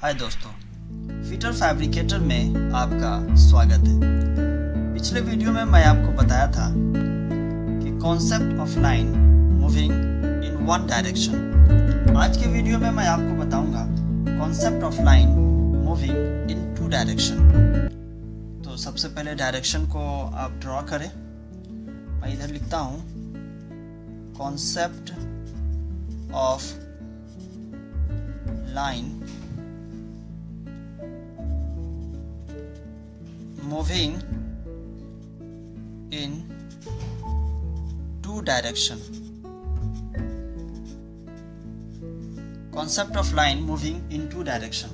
हाय दोस्तों, fitter fabricator में आपका स्वागत है। पिछले वीडियो में मैं आपको बताया था कि concept of line moving in one direction. आज के वीडियो में मैं आपको बताऊंगा concept of line moving in two direction. तो सबसे पहले डायरेक्शन को आप ड्रॉ करें। मैं इधर लिखता हूँ concept of line moving in two direction। concept of line moving in two direction,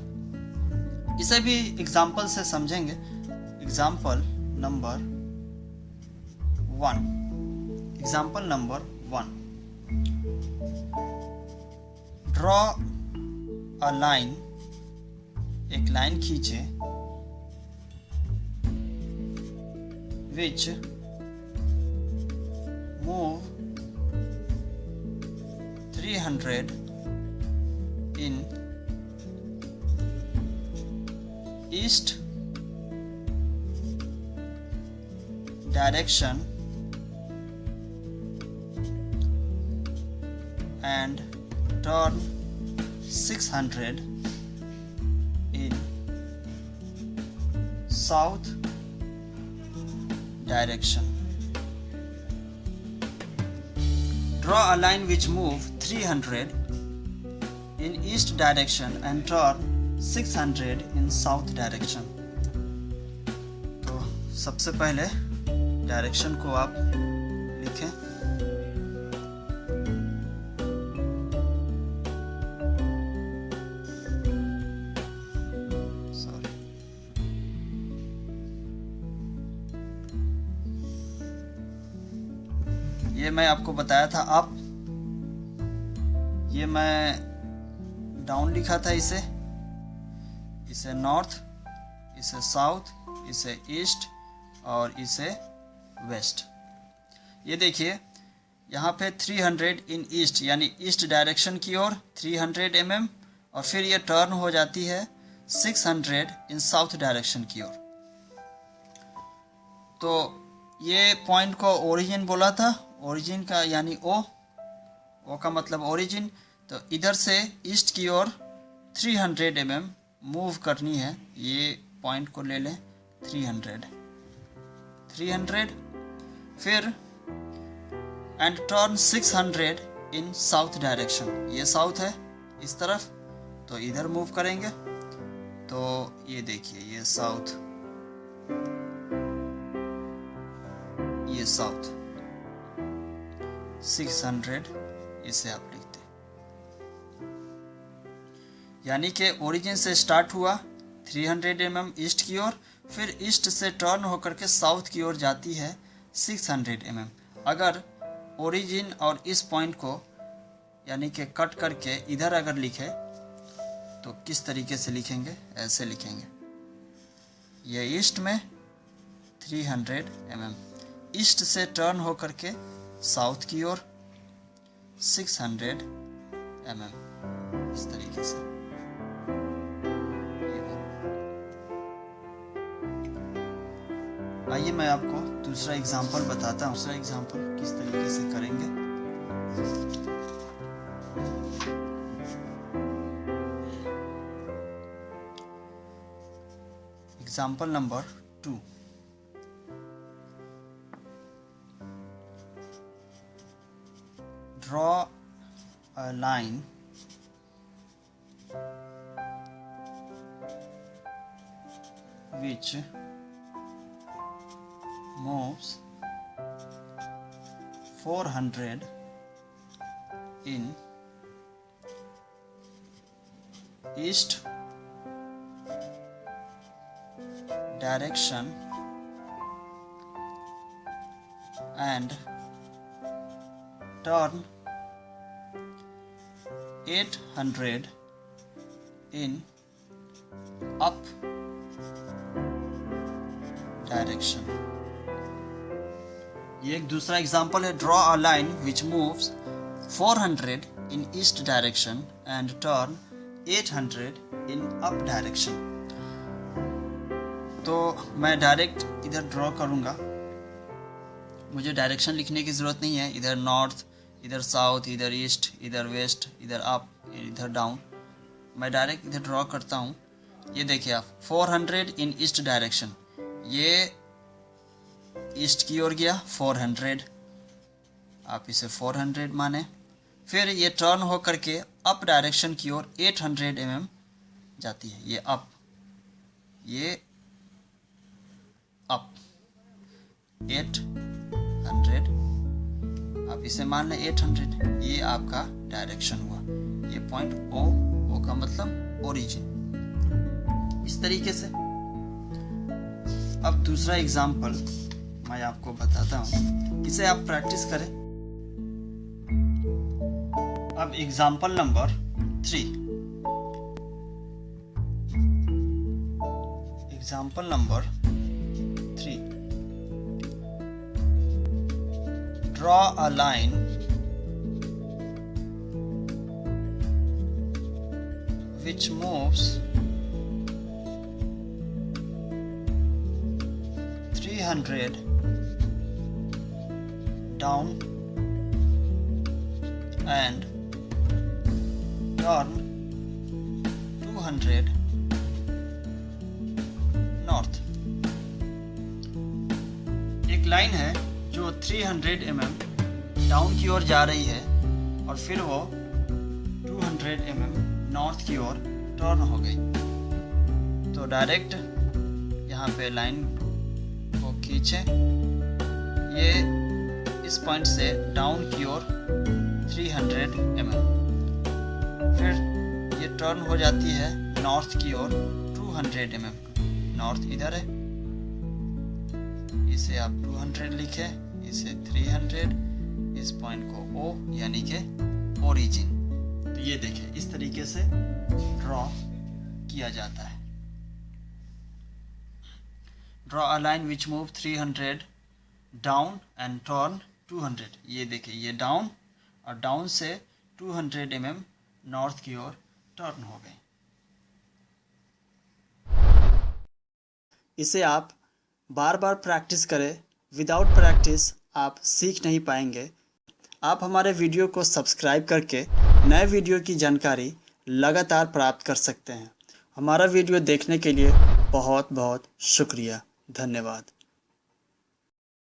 इसे भी एग्जाम्पल से समझेंगे। Example number 1। Draw a line, एक लाइन खींचे which move 300 in east direction and turn 600 in south direction। Draw a line which move 300 in east direction and turn 600 in south direction। तो सबसे पहले direction को आप लिखें। ये मैं आपको बताया था अप, ये मैं डाउन लिखा था, इसे नॉर्थ, इसे साउथ, इसे ईस्ट और इसे वेस्ट। ये देखिए यहाँ पे 300 इन ईस्ट यानी ईस्ट डायरेक्शन की ओर 300 mm और फिर ये टर्न हो जाती है 600 इन साउथ डायरेक्शन की ओर। तो ये पॉइंट को ओरिजिन बोला था, ओरिजिन का यानी ओ का मतलब ओरिजिन। तो इधर से ईस्ट की ओर 300 mm मूव करनी है। ये पॉइंट को ले लें 300 फिर and turn 600 in south direction. ये साउथ है इस तरफ, तो इधर मूव करेंगे। तो ये देखिए ये साउथ, ये साउथ 600 इसे आप लिखते, यानी कि ओरिजिन से स्टार्ट हुआ 300 mm ईस्ट की ओर, फिर ईस्ट से टर्न होकर के साउथ की ओर जाती है 600 mm। अगर ओरिजिन और इस पॉइंट को यानी कि कट करके इधर अगर लिखे तो किस तरीके से लिखेंगे? ऐसे लिखेंगे, ये ईस्ट में 300 mm, ईस्ट से टर्न होकर के साउथ की ओर 600 mm, इस तरीके से। आइए मैं आपको दूसरा एग्जांपल बताता हूँ। दूसरा एग्जांपल किस तरीके से करेंगे। Example number 2। Draw a line which moves 400 in east direction and turn 800 in up direction। ये एक दूसरा एग्जांपल है। Draw a line which moves 400 in east direction and turn 800 in up direction. तो मैं डायरेक्ट इधर ड्रॉ करूँगा, मुझे direction लिखने की ज़रूरत नहीं है। इधर नॉर्थ, इधर साउथ, इधर ईस्ट, इधर वेस्ट, इधर अप, इधर डाउन। मैं डायरेक्ट इधर ड्रॉ करता हूँ। ये देखिए आप, 400 इन ईस्ट डायरेक्शन, ये ईस्ट की ओर गया 400, आप इसे 400 माने। फिर ये टर्न हो करके अप डायरेक्शन की ओर 800 mm जाती है। ये अप, ये अप 800, आप इसे मान लें 800। ये आपका डायरेक्शन हुआ। ये पॉइंट ओ का मतलब ओरिजिन। इस तरीके से अब दूसरा एग्जाम्पल मैं आपको बताता हूँ, इसे आप प्रैक्टिस करें। अब example number 3, example number 3, draw a line which moves 300 down and turn 200 north। एक लाइन है जो 300 mm डाउन की ओर जा रही है और फिर वो 200 mm नॉर्थ की ओर टर्न हो गई। तो डायरेक्ट यहाँ पे लाइन को खींचे, ये इस पॉइंट से डाउन की ओर 300 mm, फिर ये टर्न हो जाती है नॉर्थ की ओर 200 mm। नॉर्थ इधर है, इसे आप 200 लिखे, इसे 300, इस पॉइंट को O यानी के ओरिजिन। तो ये देखिए इस तरीके से ड्रॉ किया जाता है। Draw a line which move 300 down and turn 200। ये देखिए ये डाउन, और डाउन से 200 mm नॉर्थ की ओर टर्न हो गए। इसे आप बार बार प्रैक्टिस करें। विदाउट प्रैक्टिस आप सीख नहीं पाएंगे। आप हमारे वीडियो को सब्सक्राइब करके नए वीडियो की जानकारी लगातार प्राप्त कर सकते हैं। हमारा वीडियो देखने के लिए बहुत बहुत शुक्रिया, धन्यवाद।